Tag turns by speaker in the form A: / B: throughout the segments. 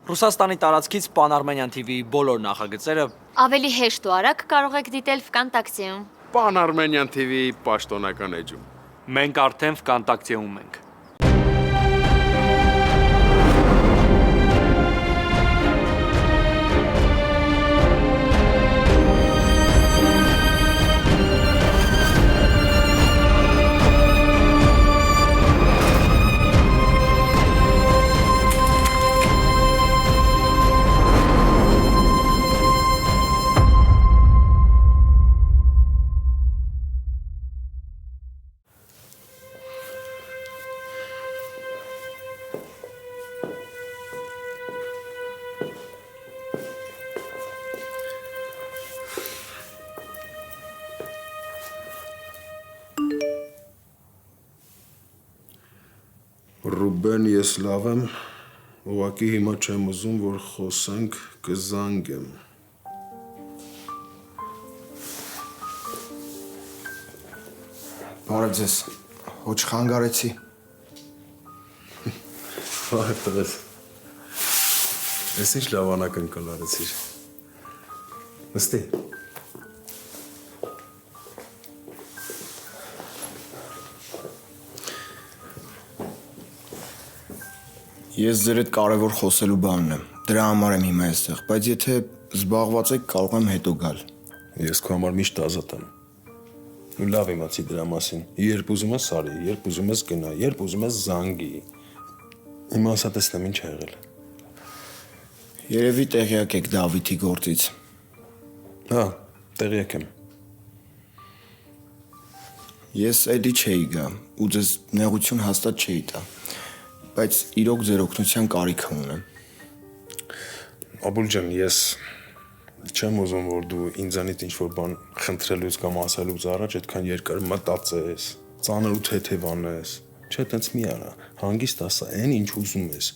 A: Ռուսաստանի տարածքից Pan-Armenian TV-ի բոլոր նախագծերը
B: Ավելի հեշտ ու արագ կարող եք դիտել Վկանտակցիում։
C: Pan-Armenian TV-ի պաշտոնական էջում։
A: մենք արդեն Վկանտակցիում ենք։
C: Ռուբեն, ես լավ եմ, ուղղակի հիմա չեմ ուզում, որ խոսենք, կզանգեմ։
D: Բարև ձեզ, հոչ խանգարեցի։
C: Բարև տղես։ Ես ինչ լավանակ ընկլարեցիր։ Նստի։
D: Ես ձեր հետ կարևոր խոսելու բանն եմ, դրա համար եմ հիմա այստեղ, բայց եթե զբաղված եք, կարող եմ հետո գալ։
C: Ես քո համար միշտ ազատ եմ։ Ու լավ իմացի դրա մասին։ Երբ ուզում ես արի, երբ ուզում ես գնա, երբ ուզում ես զանգի։ Հիմա ասա տեսնեմ ինչ ա եղել։
D: Երևի տեղյակ եք Դավիթի գործից։
C: Հա, տեղյակ եմ։
D: Ես էլի չէի գա, ու ձեզ նեղություն հաստատ չէի տա, բայց իրոք ձեր օգնության կարիքը ունեմ։
C: Աբուլ ջան, ես չեմ ուզում, որ դու ինձանից ինչ-որ բան խնդրելուց կամ ասելուց առաջ այդքան երկար մտածես, ծանր ու թեթև անես։ Չէ, տենց մի արա, հանգիստ ասա, այն ինչ ուզում ես։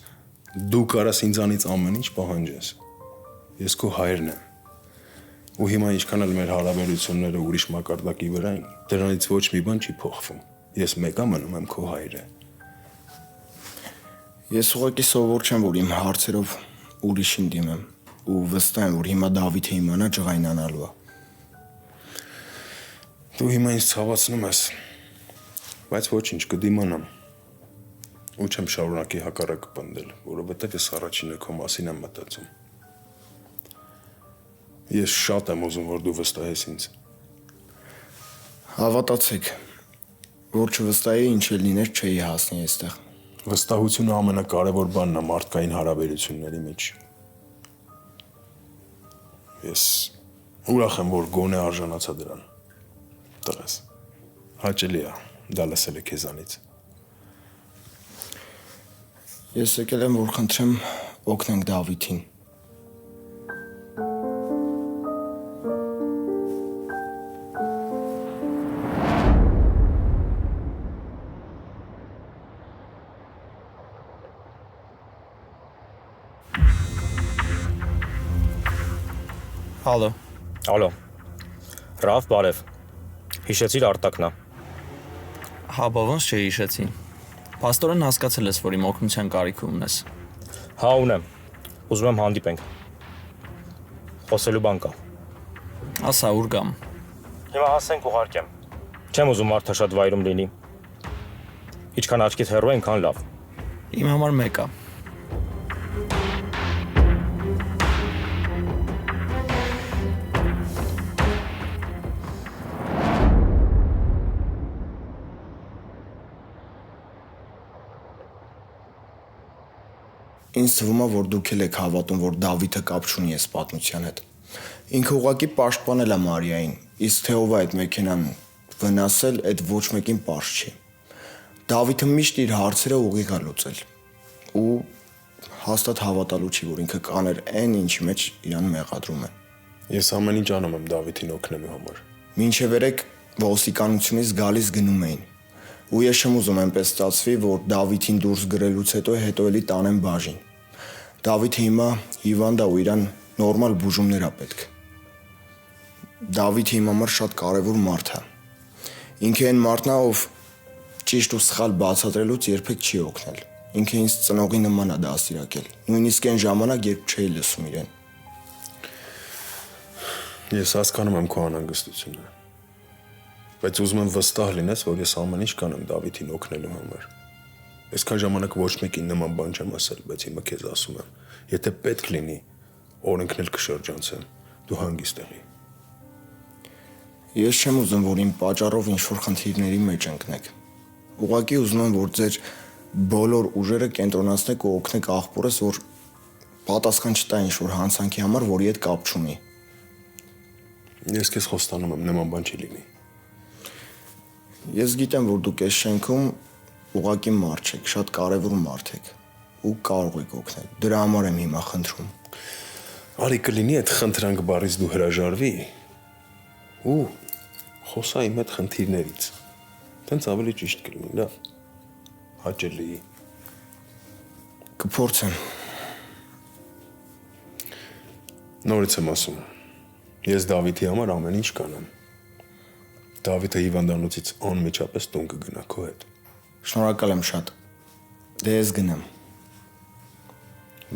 C: Դու կարաս ինձանից ամեն ինչ պահանջես։ Ես քո հայրն եմ։ Ու հիմա ինչքան էլ մեր հարաբերությունները ուրիշ մակարդակի վրա են, դրանից ոչ մի բան չի փոխվում։ Ես մեկա մնում եմ քո հայրը։
D: Ես ուղղակի սովոր չեմ, որ իմ հարցերով ուրիշին դիմեմ, ու վստահ եմ, որ հիմա Դավիթը իմանա ջղայնանալու է։
C: Դու հիմա ինձ ցավացնում ես, բայց ոչինչ կդիմանամ։ Ու չեմ շարունակի հակառակը պնդել, որովհետև ես առաջինը քո մասին եմ մտածում։ Ես շատ եմ ուզում, որ դու վստահես ինձ։
D: Հավատացեք, որ չվստահեի ինչ էլ լիներ չէի հասնի այստեղ։
C: Վստահությունը ամենակարևոր բանն է մարդկային հարաբերությունների մեջ։ Ես ուրախ եմ, որ գոնե արժանացա դրան։ Տղես, հաճելի է, դա լսել է քեզանից։
D: Ես եկել եմ, որ խնդրեմ օգնենք Դավիթին։
E: Հալո։
F: Ալո։ Ռավ, բարև։ Հիշեցիր Արտակնա։
E: Հա, բա ոնց չէի հիշեցի։ Պաստորեն հասկացել ես, որ իմ օգնության կարիք ունես։
F: Հա, ունեմ։ Ուզում եմ հանդիպենք։ Խոսելու բան կա։
E: Ասա, ուր գամ։
F: Հիմա հասենք ուղարկեմ։ Չեմ ուզում մարդը շատ վայրում լինի։ Ինչքան աչքիդ հեռու այնքան լավ։
E: Իմ համար մեկ է։
D: Ինձ թվում է, որ դուք էլ եք հավատում, որ Դավիթը կապ չունի այս պատմության հետ։ Ինքը ուղղակի պաշտպանել է Մարիային, իսկ թե ով է այդ մեքենան վնասել, այդ ոչ մեկին պարզ չի։ Դավիթը միշտ իր հարցերը ուղիղ է լուծել։ Ու հաստատ հավատալու չի, որ ինքը կաներ այն, ինչի մեջ իրան մեղադրում են։
C: Ես ամեն ինչ անում եմ Դավիթին օգնելու համար։
D: Մինչև երեք ոստիկանությունից գալիս գնում էին։ Ու ես չեմ ուզում այնպես ստացվի, որ Դավիթին դուրս գրելուց հետո էլի տանեն բաժին։ Դավիթը հիմա հիվանդ է ու իրան նորմալ բուժումներ է պետք։ Դավիթը իմ համար շատ կարևոր մարդ է։ Ինքը այն մարդն է, ով ճիշտ ու սխալ բացատրելուց երբեք չի օգնել։ Ինքը ինձ ծնողի նման է դաստիարակել։ Նույնիսկ այն ժամանակ, երբ չէի լսում իրեն։
C: Ես հասկանում եմ քո անհանգստությունը։ Բայց ուզում եմ վստահ լինես, որ ես ամեն ինչ կանեմ Դավիթին օգնելու համար։ Այսքան ժամանակ ոչ մեկին նման բան չեմ ասել, բայց հիմա քեզ ասում եմ, եթե պետք լինի, օրենքն էլ կշրջանցեմ, դու հանգիստ եղի։
D: Ես չեմ ուզում, որ իմ պատճառով ինչ-որ խնդիրների մեջ ընկնեք։ Ուղղակի ուզում եմ, որ ձեր բոլոր ուժերը կենտրոնացնեք ու օգնեք աղբորս, որ պատասխան չտա ինչ-որ հանցանքի համար, որի հետ կապ չունի։
C: Ես քեզ խոստանում եմ, նման բան չի լինի։
D: Ես գիտեմ, որ դուք այս շենքում ուղղակի մարդ եք, շատ կարևոր մարդ եք ու կարող եք օգնել։ Դրա համար եմ հիմա խնդրում։
C: Արի կլինի այդ խնդրանք բառից դու հրաժարվի ու խոսա իմ հետ խնդիրներից։ Տենց ավելի ճիշտ կլինի, լավ։ Հաճելի։
D: Կփորձեմ։
C: Նորից եմ ասում։ Ես Դավիթի համար ամեն ինչ կանեմ։ Դավիթը հիվանդանոցից անմիջապես տուն կգնա քո հետ։
D: Շնորհակալ եմ շատ։ Դե ես գնամ։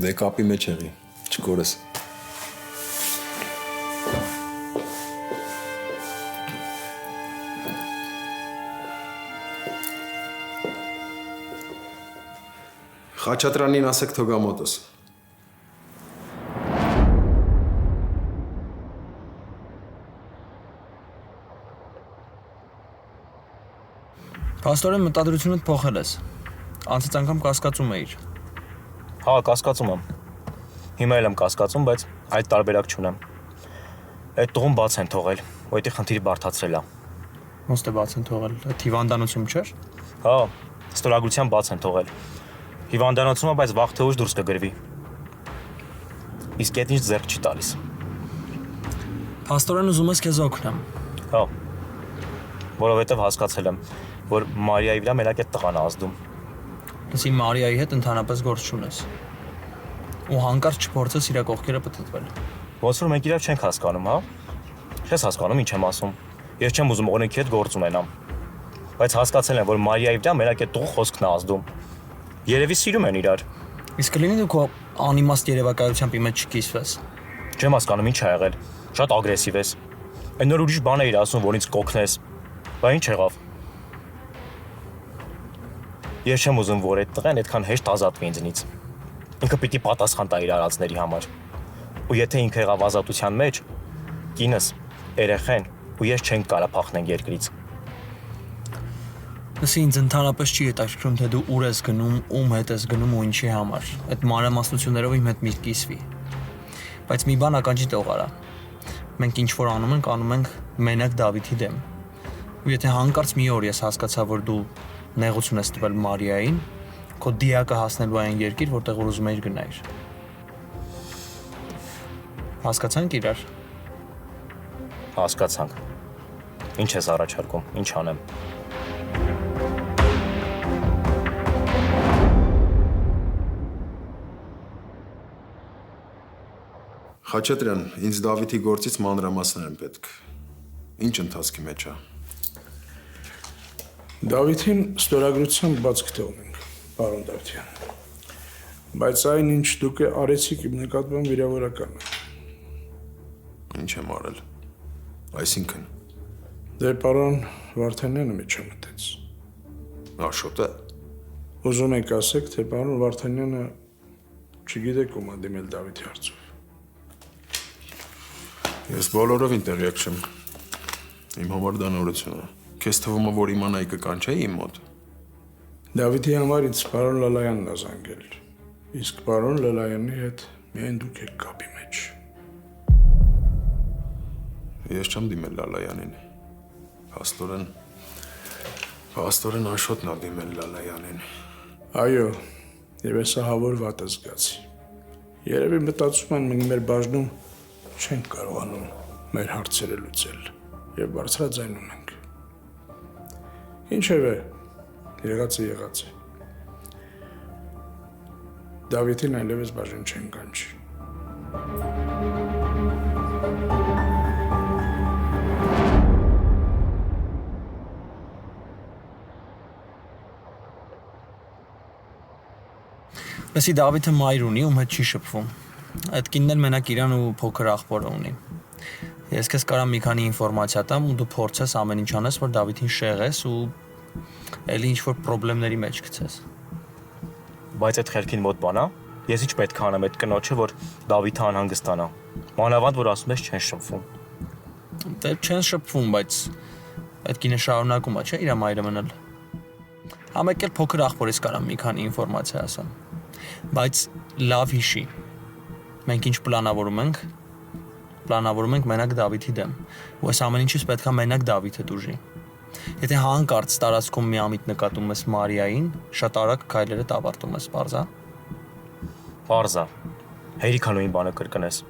C: Դե կապի մեջ եղի, չկորես։ Խաչատրյանին ասեք թողա մոտս։
E: Պաստորեն մտադրությունդ փոխել ես։ Անցած անգամ կասկածում էիր։
F: Հա, կասկածում եմ։ Հիմա էլ եմ կասկածում, բայց այդ տարբերակ չունեմ։ Այդ տղուն բաց են թողել, ու դա խնդիրը բարդացրել է։
E: Ոնց է բաց են թողել։ Հիվանդանոցում չէր։
F: Հա, ստորագրության բաց են թողել։ Հիվանդանոցում է, բայց վաղ թե ուշ դուրս կգրվի։ Իսկ այդ ինչ ձեռք չի տալիս։
E: Պաստորեն ուզում ես քեզ օգնեմ։
F: Հա։ Որովհետև հասկացել եմ, որ Մարիայի վրա մենակ այդ տղան է ազդում։
E: Լսի Մարիայի հետ ընդհանրապես գործ չունես։ Ու հանկարծ չփորձես իր կողքերը պտտվել։
F: Ոնց որ մենք իրար չենք հասկանում, հա։ Չես հասկանում ինչ եմ ասում։ Ես չեմ ուզում օրենքի հետ գործ ունենամ։ Բայց հասկացել եմ, որ Մարիայի վրա մենակ այդ տղու խոսքն է ազդում։ Երևի սիրում են իրար։
E: Իսկ կլինի դու քո անիմաստ երևակայությամբ իմ հետ չկիսվես։
F: Չեմ հասկանում ինչ ա եղել։ Շատ ագրեսիվ ես։ Այն նոր ուրիշ բան էիր ասում, որ ինձ կօգնես։ Բա ինչ եղավ։ Ես չեմ ուզում, որ այդ տղեն այդքան հեշտ ազատվի ինձնից։ Ինքը պիտի պատասխան տա իր արածների համար։ Ու եթե ինքը եղավ ազատության մեջ, կինս, երեխեն ու ես չենք կարա փախնենք երկրից։
E: Լսի ինձ ընդհանրապես չի հետաքրքրում, թե դու ուր ես գնում, ում հետ ես գնում ու ինչի համար։ Այդ մանրամասնություններով իմ հետ մի կիսվի։ Բայց մի բան ականջի տող արա։ Մենք ինչ որ անում ենք մենակ Դավիթի դեմ։ Ու եթե հանկարծ մի օր ես հասկացա, որ դու նեղություն ես տվել Մարիային, քո դիակը հասնելու այն երկիր, որտեղ որ ուզում էիր գնայր։ Հասկացանք իրար։
F: Հասկացանք։ Ինչ ես առաջարկում, ինչ անեմ։
C: Խաչատրյան, ինձ Դավիթի գործից մանրամասներ են պետք։ Ինչ ընթացքի մեջ է։
G: Դավիթին ստորագրությամբ բաց կթողնենք, պարոն Դավթյան։ Բայց այն ինչ դուք արեցիք իմ նկատմամբ վիրավորական է։
C: Ինչ եմ արել։ Այսինքն։
G: Դե պարոն Վարդանյանը միջամտեց։
C: Աշոտ է։
G: Ուզում եք ասեք, թե պարոն Վարդանյանը չգիտեք ում դիմել Դավիթի հարցով։
C: Ես բոլորովին տեղյակ չեմ։ Իմ համար դա նորություն է։ Քեզ թվում է, որ իմանայի կկանչեի իմ մոտ։
G: Դավիթի համար ինձ պարոն Լալայանն է զանգել։ Իսկ պարոն Լալայանի հետ միայն դուք եք կապի մեջ։
C: Ես չեմ դիմել Լալայանին։ Փաստորեն Աշոտն է դիմել Լալայանին։
G: Այո, եւ ես ահավոր վատ զգացի։ Երևի մտածում են մենք մեր բաժնում չենք կարողանում մեր հարցերը լուծել եւ բարձրաձայնում ենք։ Ինչևէ, եղած է։ Դավիթին այլևս բաժին չեն կանչի։
E: Լսի Դավիթը մայր ունի, ում հետ չի շփվում։ Այդ կինն էլ մենակ իրան ու փոքր աղբորը ունի։ Ես քեզ կարամ մի քանի ինֆորմացիա տամ ու դու փորձես ամեն ինչ անես, որ Դավիթին շեղես ու էլի ինչ-որ խնդիրների մեջ գցես։
F: Բայց այդ խելքին մոտ բանա, ես ինչ պետք է անեմ այդ կնոջը, որ Դավիթը անհանգստանա։ Մանավանդ որ ասում ես չեն շփվում։
E: Դե չեն շփվում, բայց այդ կինը շարունակում է, չէ՞, իր մայրը մնալ։ Համեկել փոքր աղբորից կարամ մի քանի ինֆորմացիա ասեմ։ Բայց լավ հիշի։ Մենք ինչ պլանավորում ենք։ Պլանավորում ենք մենակ Դավիթի դեմ։ Ու այս ամեն ինչից պետք է մենակ Դավիթը դուժի։ Եթե հանկարծ տարածքում մի ամիտ նկատում ես Մարիային, շատ արագ քայլերը ավարտում ես, բարձա։
F: Պարզա։ Հերիքանոյին բանը կրկնես։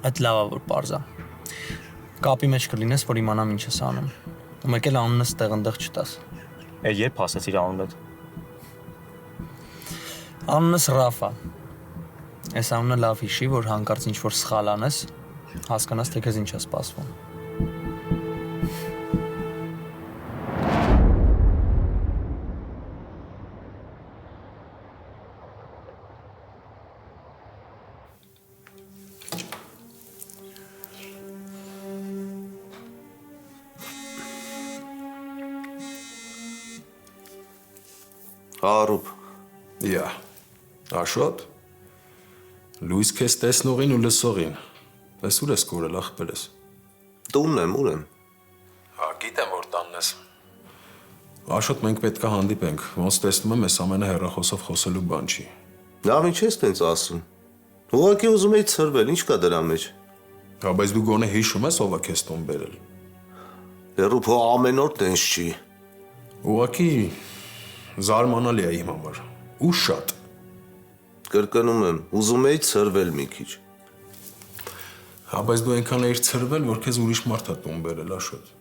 E: Այդ լավա որ բարձա։ Կապի մեջ կլինես, որ իմանամ ինչ ես անում։ Ու մեկ էլ անունս տեղնդեղ չտաս։
F: Երբ ասես իր անունը։
E: Անունս Ռաֆա։ Այս անունը լավ հիշի, որ հանկարծ ինչ-որ սխալ անես, հասկանաս, թե քեզ ինչ է սպասվում։
C: Արուպ։ Յա։ Աշոտ։ Լույս քեզ տեսնողին ու լսողին։ Ես ուր ես կորել ախպերես։
H: Տունն եմ, ուր եմ։
C: Հա, գիտեմ որ տանն ես։ Աշոտ, մենք պետք է հանդիպենք։ Ոնց տեսնում եմ, այս ամենը հեռախոսով խոսելու բան չի։
H: Լավ ինչ ես տենց ասում։ Ուղղակի ուզում էի ցրվել, ինչ կա դրա մեջ։
C: Հա, բայց դու գոնե հիշում ես ով է քեզ տուն բերել։
H: Լերու փո ամեն օր տենց չի։
C: Ուղղակի զարմանալի է իմ համար։ Ու շատ։
H: Կրկնում եմ, ուզում էի ցրվել մի քիչ։
C: Հա, բայց դու այնքան էիր ցրվել, որ քեզ ուրիշ մարդ է տուն բերել, Աշոտ։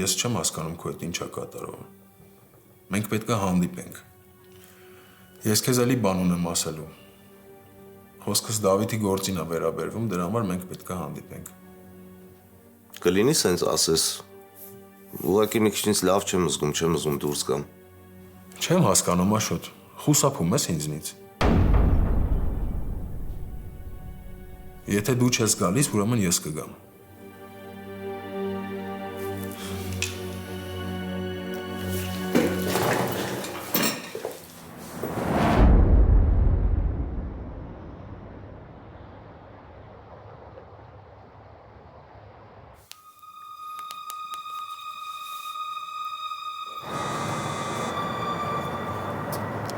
C: Ես չեմ հասկանում քո հետ ինչա կատարվում։ Մենք պետք է հանդիպենք։ Ես քեզ էլի բան ունեմ ասելու։ Խոսքս Դավիթի գործին է վերաբերվում, դրա համար մենք պետք է հանդիպենք։
H: Կլինի սենց ասես։ Ուղղակի մի քիչ ինձ լավ չեմ զգում դուրս գամ։
C: Չեմ հասկանում, Աշոտ։ Խուսափում ես ինձնից։ Եթե դու չես գալիս, ուրեմն ես կգամ։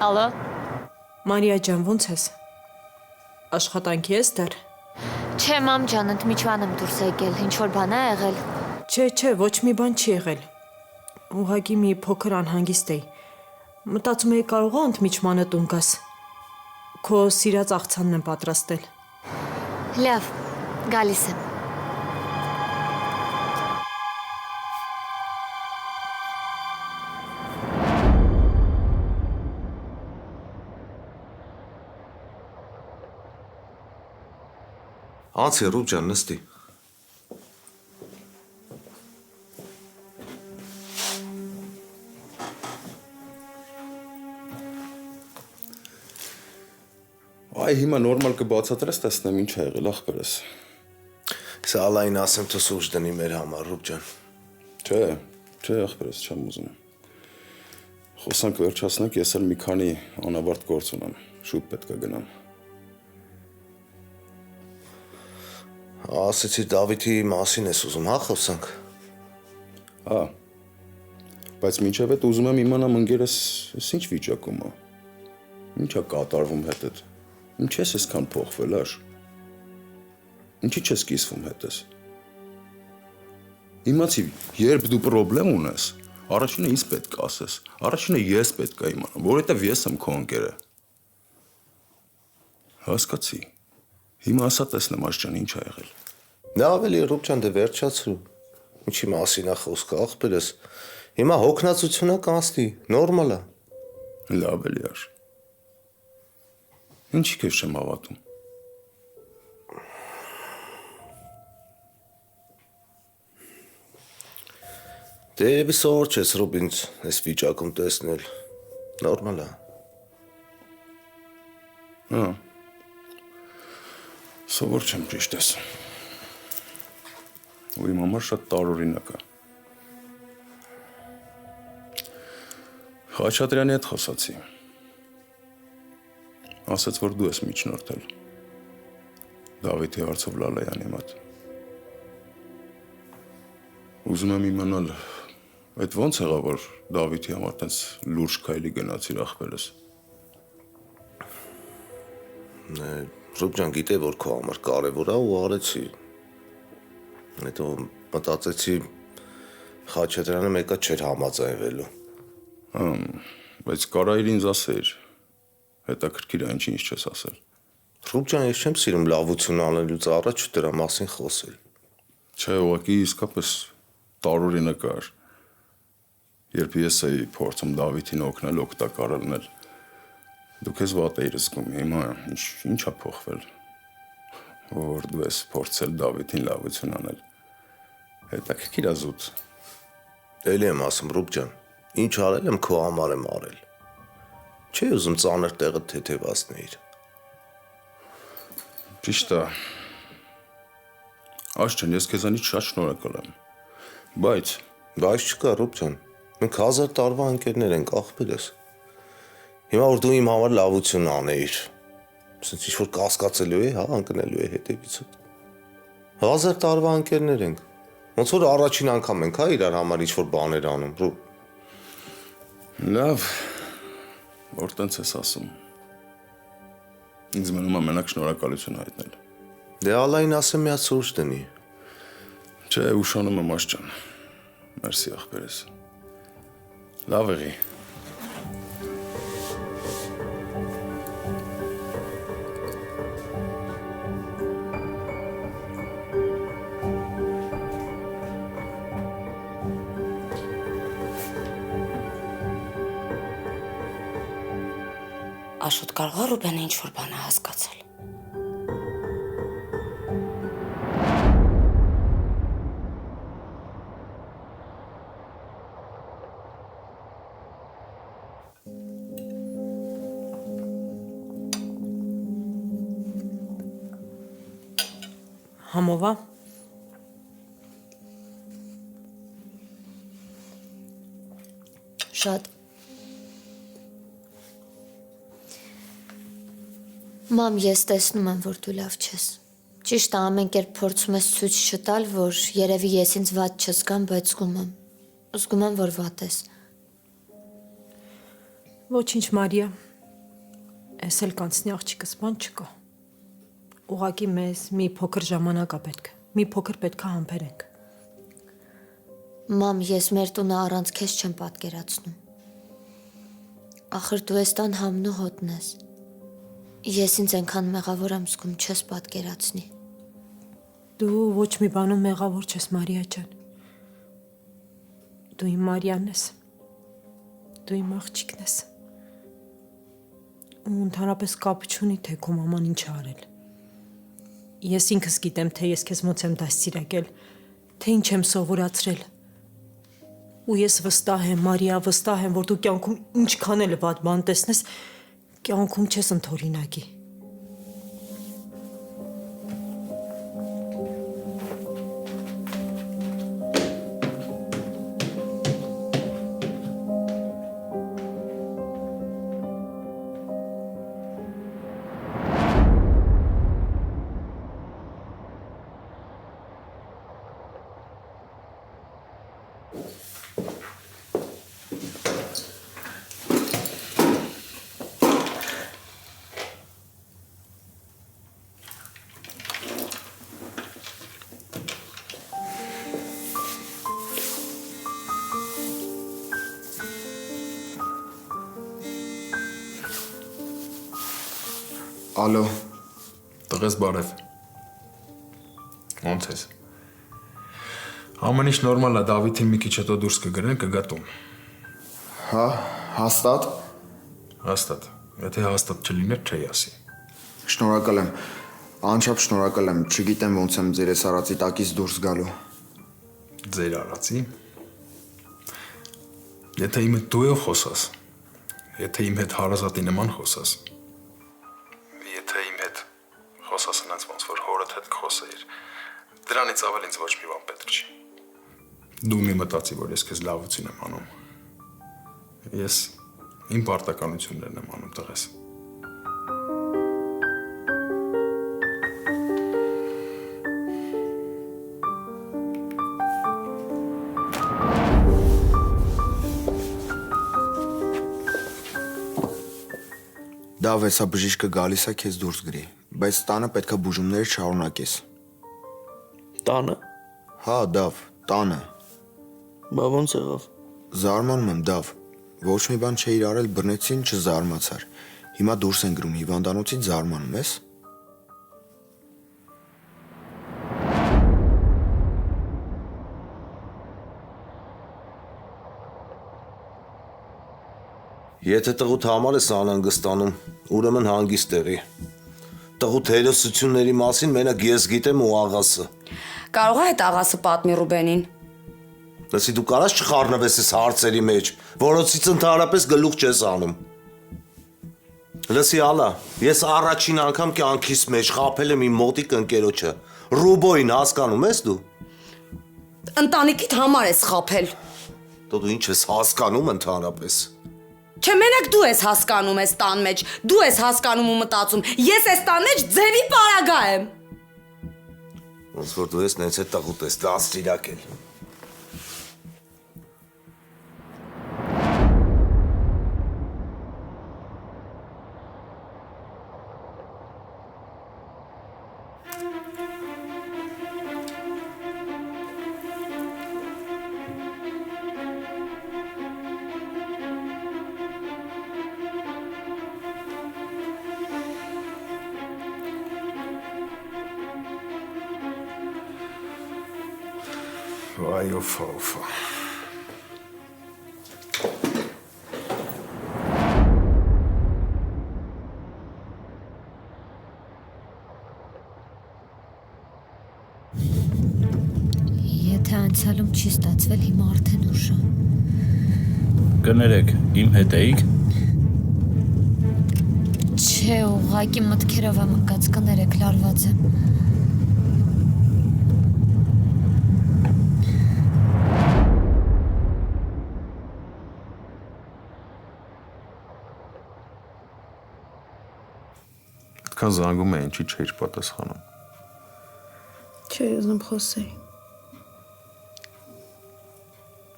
B: Ալո։
I: Մարիա ջան, ո՞նց ես։ Աշխատանքի ես դեռ։
B: Չէ, մամ ջան, ընդմիջման եմ դուրս եկել, ինչ որ բան է եղել։
I: Չէ, ոչ մի բան չի եղել։ Ուղղակի մի փոքր անհանգիստ էի։ Մտածում էի կարող է ընդմիջմանը տուն գաս։ Քո սիրած աղցանն եմ պատրաստել։
B: Լավ, գալիս եմ։
H: Անց Ռուբ ջան, նստի։
C: Այ հիմա նորմալ կբացատրես, տեսնեմ ինչ ա եղել, ախպերս։
H: Սա ալային ասեմ թե սուրճ դնի մեր համար, Ռուբ ջան։
C: Չէ, ախպերս, չեմ ուզում։ Խոսանք վերջացնենք, ես էլ մի քանի անավարտ գործ ունեմ, շուտ պետք է գնամ։
H: Ասեցի Դավիթի մասին ես ուզում, հա խոսանք։
C: Հա։ Բայց մինչև այդ ուզում եմ իմանամ ընկերս ինչ վիճակում է։ Ինչ է կատարվում հետդ։ Ինչ ես այսքան փոխվել, աշ։ Ինչի՞ չես կիսվում հետս։ Իմացի, երբ դու խնդրեմ ունես, առաջինը ինձ պետք է ասես, առաջինը ես պետք է իմանամ, որովհետև ես եմ քո ընկերը։ Հասկացի։ Հիմա ասա տեսնեմ աշ ջան ինչ ա եղել։
H: Լավ էլի Ռուբ ջան, դե վերջացրու։ Ինչի մասին է խոսքը, ախպերս։ Հիմա հոգնածությունա կանցնի, նորմալ է։
C: Լավ էլի աշ։ Ինչի քեզ չեմ հավատում։
H: Դե եւս սովոր չես Ռուբ ինձ այս վիճակում տեսնել։ Նորմալ է։
C: Հա։ Սովոր չեմ ճիշտ ես։ Ու իմ համար շատ տարօրինակ է։ Խաչատրյանի հետ խոսացի։ Ասաց, որ դու ես միջնորդել Դավիթի հարցով Լալայանի մոտ։ Ուզում եմ իմանալ, այդ ո՞նց եղավ, որ Դավիթի համար տենց լուրջ քայլի գնացիր ախպերս։
H: Ռուբջան գիտե, որ քո համար կարևոր է ու արեցի։ Հետո մտածեցի Խաչատրյանը մեկը չէր համաձայնվելու։
C: Բայց կարայր ինձ ասեիր, հետաքրքիր է ինչ չես ասել։
H: Ռուբջան, ես չեմ սիրում լավություն անելուց առաջ դրա մասին խոսել։
C: Չէ, ուղղակի իսկապես տարօրինակ էր։ Երբ ես էի փորձում Դավիթին օգնել, օգտակար լինել, դու քեզ վատ էիր զգում, հիմա ինչ է փոխվել, որ դու ես փորձել Դավիթին լավություն անել։ Հետաքրքիր է զուտ։
H: Էլի եմ ասում, Ռուբջան, ինչ արել եմ քո համար եմ արել։ Չէ ուզում ծանր տեղը թեթևացնեիր։
C: Ճիշտ է։ Աշճան, ես քեզանից շատ շնորհակալ եմ։ Բայց
H: չկա, Ռուբջան, մենք 1000 տարվա ընկերներ ենք, ախպերս։ Հիմա որ դու իմ համար լավություն անեիր, ասենց ինչ-որ կասկածելու է, հա, ընկնելու է հետևիցդ։ 1000 տարվա ընկերներ ենք։ Ոնց որ առաջին անգամ ենք, հա, իրար համար ինչ-որ բաներ անում, Ռուբ։
C: լավ, որ տենց ես ասում։ Ինձ մնում է մենակ շնորհակալություն հայտնել։
H: Դե Ալային ասեմ մի հատ սուրճ դնի։
C: Չէ, ուշանում եմ Աշճան։ Մերսի ախպերս։ Լավ եղի։
J: Աշոտ կարող է Ռուբենը ինչ-որ բան է հասկացել։
I: Համովա։
B: Շատ։ Մամ, ես տեսնում եմ, որ դու լավ չես։ Ճիշտ է, ամեն կերպ փորձում ես ցույց չտալ, որ երևի ես ինձ վատ չզգամ, բայց զգում եմ, որ վատ ես։
I: Ոչինչ, Մարիա։ Էս էլ կանցնի աղջիկս, բան չկա։ Ուղղակի մեզ մի փոքր ժամանակ է պետք։ Մի փոքր պետք է համբերենք։
B: Մամ, ես մեր տունը առանց քեզ չեմ պատկերացնում։ Ախր դու ես տան համն ու հոտն ես։ Ես ինձ այնքան մեղավոր եմ զգում, չես պատկերացնի։
I: Դու ոչ մի բանում մեղավոր չես, Մարիա ջան։ Դու իմ Մարիան ես։ Դու իմ աղջիկն ես։ Ու ընդհանրապես կապ չունի, թե քո մաման ինչ է արել։ Ես ինքս գիտեմ, թե ես քեզ ոնց եմ դաստիարակել, թե ինչ եմ սովորացրել։ Ու ես վստահ եմ, Մարիա, վստահ եմ, որ դու կյանքում ինչքան էլ վատ բան տեսնես, կյանքում չես ընդօրինակի։
C: Ալո, տղես բարև։ Ոնց ես։ Ամեն ինչ նորմալ է, Դավիթին մի քիչ հետո դուրս կգրեն, կգատում։
D: Հա, հաստատ։
C: Հաստատ։ Եթե հաստատ չլիներ, չէի ասի։
D: Շնորհակալ եմ։ Անչափ շնորհակալ եմ։ Չգիտեմ ոնց եմ ձեր այս արածի տակից դուրս գալու։
C: Ձեր արածի։ Եթե իմ հետ դու ես խոսաս, եթե իմ հետ հարազատի նման խոսաս, սենց ոնց որ հորդ հետ կխոսեիր։ Դրանից ավել ինձ ոչ մի բան պետք չի։ Դու մի մտածի, որ ես քեզ լավություն եմ անում։ Ես իմ պարտականություններն եմ անում, տղես։
D: Դավ էսա բժիշկը գալիս է քեզ դուրս գրի, բայց տանը պետքա բուժումները շարունակես։
K: Տանը։
D: Հա, Դավ, տանը։
K: Բա ոնց եղավ։
D: Զարմանում եմ, Դավ։ Ոչ մի բան չէիր արել, բռնեցին, չզարմացար։ Հիմա դուրս են գրում հիվանդանոցից, զարմանում ես։
H: Եթե տղուտ համար ես անհանգստանում, ուրեմն հանգիստ եղի։ Տղուտ հերոսությունների մասին մենակ ես գիտեմ ու աղասը։
J: Կարող է այդ աղասը պատմի Ռուբենին։
H: Լսի դու կարաս չխառնվես այս հարցերի մեջ, որոնցից ընդհանրապես գլուխ չես անում։ Լսի ալա, ես առաջին անգամ կյանքիս մեջ խաբել եմ իմ մոտիկ ընկերոջը։ Ռուբոին հասկանում ես դու։
J: Ընտանիքիդ համար ես խաբել։
H: Դու ինչ ես հասկանում ընդհանրապես։
J: Չէ, մենակ դու ես հասկանում ես տան մեջ, դու ես հասկանում ու մտածում, ես ես տան մեջ ձևի պարագա եմ։
H: Ոնց որ դու ես նենց է տղուտ ես դաստիարակել։
C: Վայ օֆա։
B: Եթե անցյալում չի ստացվել, հիմա արդեն ուշ է։
K: Կներեք, իմ հետ էիք։
B: Չէ, ուղղակի մտքերով եմ ընկած, կներեք, լարված եմ։
C: Այդքան զանգում է, ինչի չէիր պատասխանում։
I: Չէի ուզում խոսեի։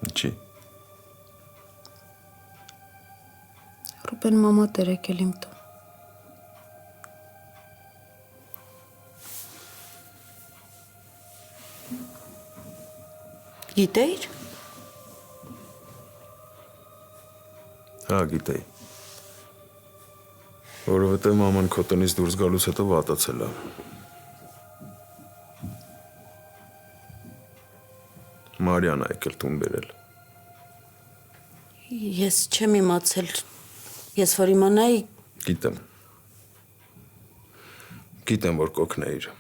C: Ինչի։
I: Ռուբեն մամա դեր եկել իմ տուն։ Գիտեիր։
C: Հա, գիտեի։ Որովհետև մաման քո տնից դուրս գալուց հետո վատացել է։ Մարիան է եկել տուն բերել։
I: Ես չեմ իմացել։ Ես որ իմանայի,
C: Գիտեմ։ Գիտեմ, որ կօգնեիր։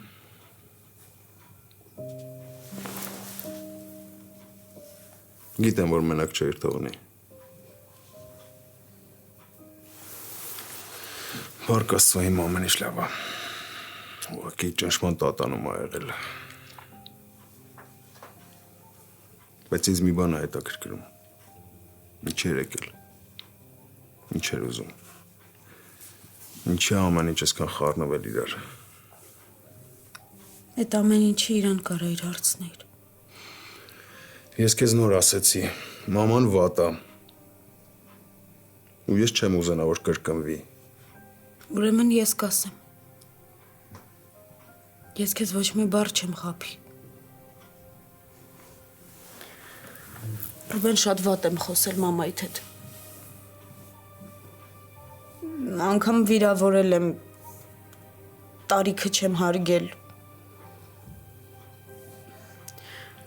C: Գիտեմ, որ մենակ չէիր թողնի։ Փառք Աստծո, իմ ամեն ինչ լավ է։ Ուղղակի ճնշման տատանում ա եղել։ Բայց ինձ մի բան է հետաքրքրում։ Ինչ էր եկել։ Ինչ էր ուզում։ Ինչի ամեն ինչ այսքան խառնվել իրար։
I: այդ ամեն ինչի իրան կարայր հարցնել։
C: Ես քեզ նոր ասեցի, մաման վատ է։ Ու ես չեմ ուզենա, որ կրկնվի։
I: Ուրեմն ես կասեմ։ Ես քեզ ոչ մի բառ չեմ խաբի։ Ռուբեն շատ վատ եմ խոսել մամայիդ հետ։ Անգամ վիրավորել եմ, տարիքը չեմ հարգել։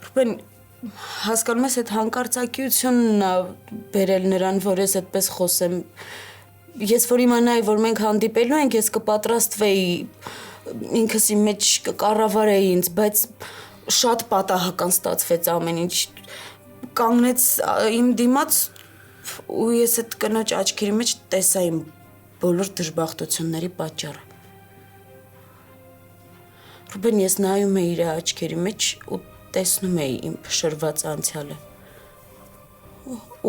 I: Ռուբեն, հասկանում ես, այդ հանկարծակիությունն ա բերել նրան, որ ես այդպես խոսեմ։ Ես որ իմանայի, որ մենք հանդիպելու ենք, ես կպատրաստվեի, ինքս իմ մեջ կկառավարեի ինձ, բայց շատ պատահական ստացվեց ամեն ինչ, կանգնեց իմ դիմաց ու ես այդ կնոջ աչքերի մեջ տեսա իմ բոլոր դժբախտությունների պատճառը։
J: Ռուբեն, ես նայում էի իր աչքերի մեջ ու տեսնում էի իմ փշրված անցյալը։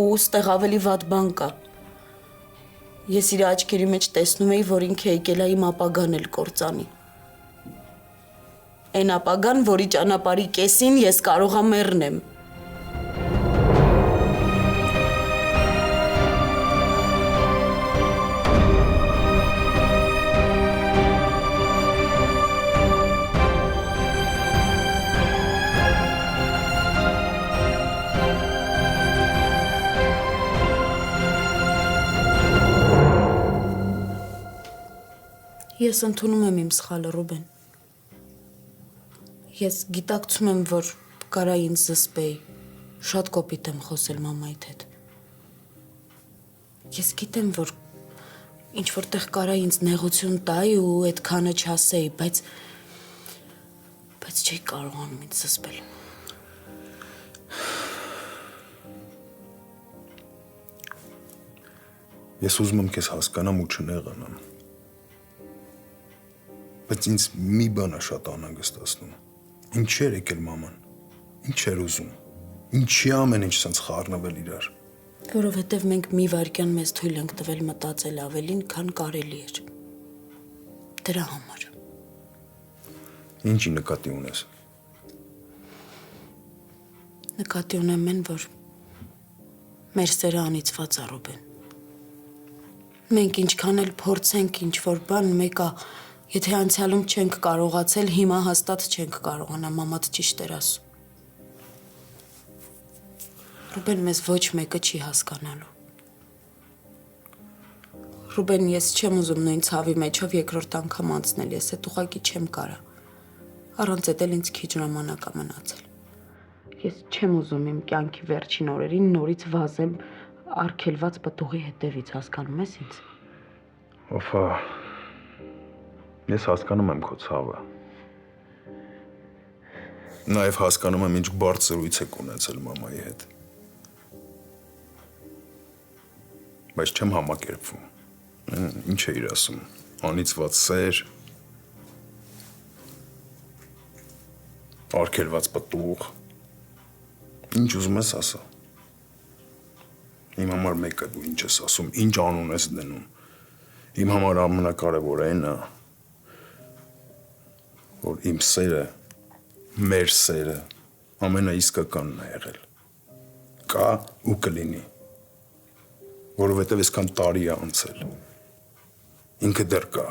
J: Ու ստեղ ավելի վատ բան կա։ Ես իր աչքերի մեջ տեսնում էի, որ ինքը եկել է իմ ապագան էլ կործանի։ Այն ապագան, որի ճանապարհի կեսին ես կարող եմ մեռնեմ։ Ես ընդունում եմ իմ սխալը, Ռուբեն։ Ես գիտակցում եմ, որ կարա ինձ զսպեի, շատ կոպիտ եմ խոսել մամայիդ հետ։ Ես գիտեմ, որ ինչ որտեղ կարա ինձ նեղություն տայի ու այդքանը չասեի, բայց չի կարողանում ինձ զսպել։
C: Ես ուզում եմ քեզ հասկանամ ու չնեղանամ։ Բայց ինձ մի բան է շատ անհանգստացնում։ Ինչ էր եկել մաման։ Ինչ էր ուզում։ Ինչի ամեն ինչ սենց խառնվել իրար։
J: Որովհետև մենք մի վայրկյան մեզ թույլ ենք տվել մտածել ավելին, քան կարելի էր։ Դրա համար։
C: Ինչի նկատի ունես։
J: Նկատի ունեմ այն, որ մեր սերը անիծված է, Ռուբեն։ Մենք ինչքան էլ փորձենք ինչ-որ բան, մեկա, եթե անցյալում չենք կարողացել, հիմա հաստատ չենք կարողանա, մամադ ճիշտ էր ասում։ Ռուբեն, մեզ ոչ մեկը չի հասկանալու։ Ռուբեն, ես չեմ ուզում նույն ցավի մեջով երկրորդ անգամ անցնել, ես այդ ուղղակի չեմ կարա։ Առանց այդ էլ ինձ քիչ ժամանակ է մնացել։ Ես չեմ ուզում իմ կյանքի վերջին օրերին նորից վազեմ արգելված պտուղի հետևից, հասկանում ես ինձ։
C: Օֆա, ես հասկանում եմ քո ցավը։ Նաև հասկանում եմ ինչ բարդ զրույց եք ունեցել մամայի հետ։ Բայց չեմ համակերպվում։ Ինչ է իր ասում, անիծված սեր, արգելված պտուղ, ինչ ուզում ես ասա։ Իմ համար մեկը դու ինչ ես ասում, ինչ անուն ես դնում։ Իմ համար ամենակարևորը այն է, որ իմ սերը, մեր սերը ամենաիսկականն է եղել։ Կա ու կլինի, որովհետև այսքան տարի է անցել։ Ինքը դեռ կա։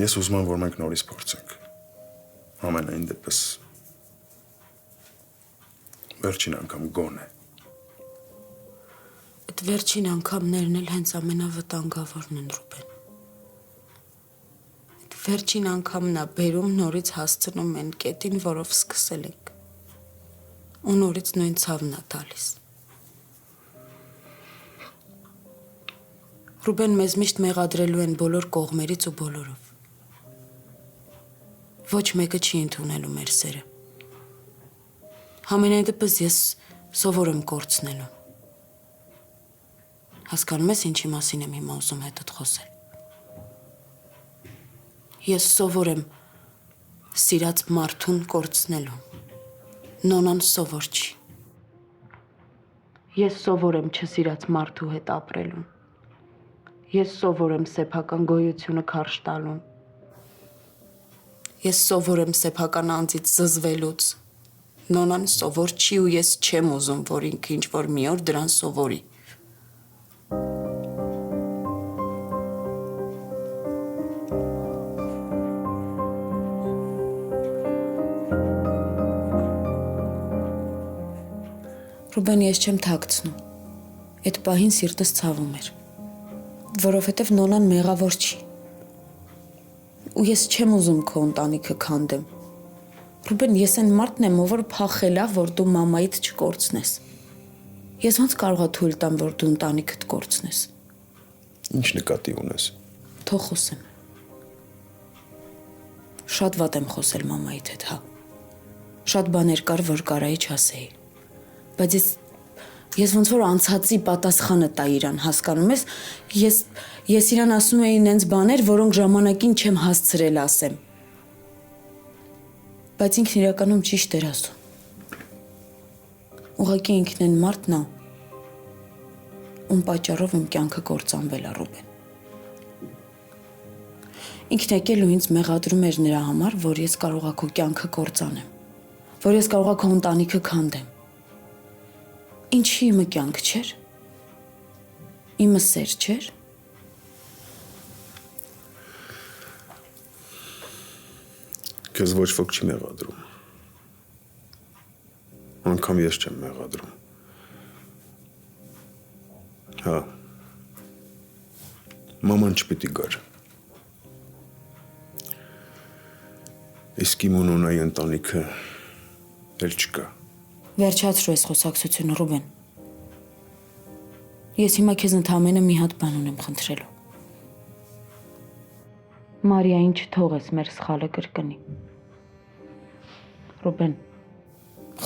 C: Ես ուզում եմ, որ մենք նորից փորձենք։ Ամենայն դեպս վերջին անգամ գոնե։
J: Այդ վերջին անգամներն էլ հենց ամենավտանգավորն են, Ռուբեն։ Այդ վերջին անգամն է բերում նորից հասցնում են կետին, որով սկսել ենք։ Ու նորից նույն ցավն է տալիս։ Ռուբեն, մեզ միշտ մեղադրելու են բոլոր կողմերից ու բոլորով։ Ոչ մեկը չի ընդունելու մեր սերը։ Համենայն դեպս ես սովոր եմ կորցնելու։ Հասկանում ես ինչի մասին եմ հիմա ուզում հետդ խոսել։ Ես սովոր եմ սիրած մարդուն կորցնելու։ Նոնան սովոր չի։ Ես սովոր եմ չսիրած մարդու հետ ապրելուն։ Ես սովոր եմ սեփական գոյությունը քարշ տալուն։ Ես սովոր եմ սեփական անձից զզվելուց։ Նոնան սովոր չի ու ես չեմ ուզում, որ ինքը ինչ-որ մի օր դրան սովորի։ Ռուբեն, ես չեմ թաքցնում։ Այդ պահին սիրտս ցավում էր, որովհետև նոնան մեղավոր չի։ Ու ես չեմ ուզում քո ընտանիքը քանդեմ։ Ռուբեն, ես այն մարդն եմ, ով փախել է, որ դու մամայիդ չկորցնես։ Ես ոնց կարող եմ թույլ տամ, որ դու ընտանիքդ կորցնես։
C: Ինչ նկատի ունես։
J: Թող խոսեմ։ Շատ վատ եմ խոսել մամայիդ հետ, հա։ Շատ բաներ կար, որ կարայի չասեի։ Բայց ես Ես ոնց որ անցածի պատասխանը տա իրան, հասկանում ես։ Ես իրան ասում էի նենց բաներ, որոնք ժամանակին չեմ հասցրել ասեմ։ Բայց ինքն իրականում ճիշտ էր ասում։ Ուղղակի ինքն են մարդն է, ում պատճառով իմ կյանքը կործանվել է, Ռուբեն։ Ինքն եկել ու ինձ մեղադրում էր նրա համար, որ ես կարողա քո կյանքը կործանեմ, որ ես կարողա քո ընտանիքը քանդեմ։ Ինչի իմը կյանք չէր։ Իմը սեր չէր։
C: Քեզ ոչ ոք չի մեղադրում։ Անկամ ես չեմ մեղադրում։ Հա։ Մաման չպիտի գար։ Իսկ իմ ունոնայի ընտանիքը էլ չկա։
J: Վերջացրու այս խոսակցությունը, Ռուբեն։ Ես հիմա քեզ ընդամենը մի հատ բան ունեմ խնդրելու։ Մարիային չթողես մեր սխալը կրկնի։ Ռուբեն,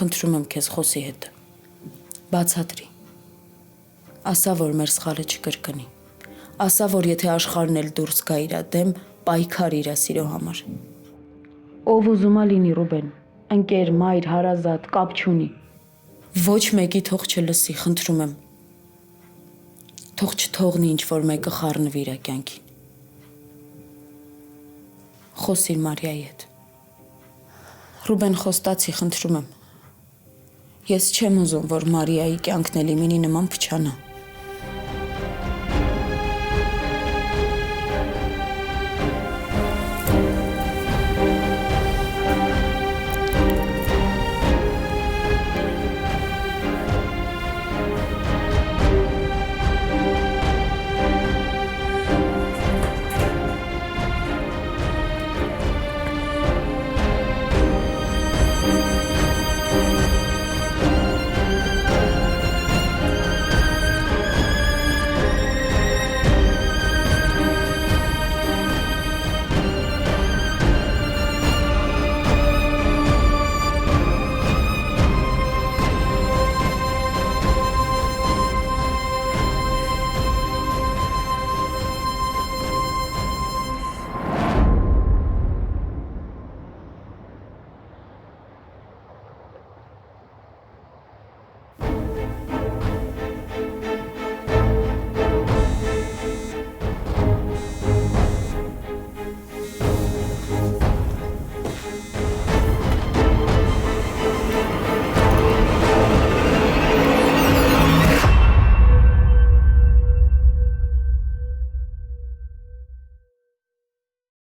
J: խնդրում եմ քեզ խոսի հետ։ Բացատրի։ Ասա, որ մեր սխալը չկրկնի։ Ասա, որ եթե աշխարհն էլ դուրս գա իրա դեմ, պայքար իրա սիրո համար։ Ով ուզում է լինի, Ռուբեն, ընկեր, մայր, հարազատ, կապ չունի։ Ոչ մեկի թող չլսի, խնդրում եմ։ Թող չթողնի ինչ որ մեկը խառնվի իր կյանքին։ Խոսիր Մարիայի հետ։ Ռուբեն, խոստացի, խնդրում եմ։ Ես չեմ ուզում, որ Մարիայի կյանքն էլի մինի նման փչանա։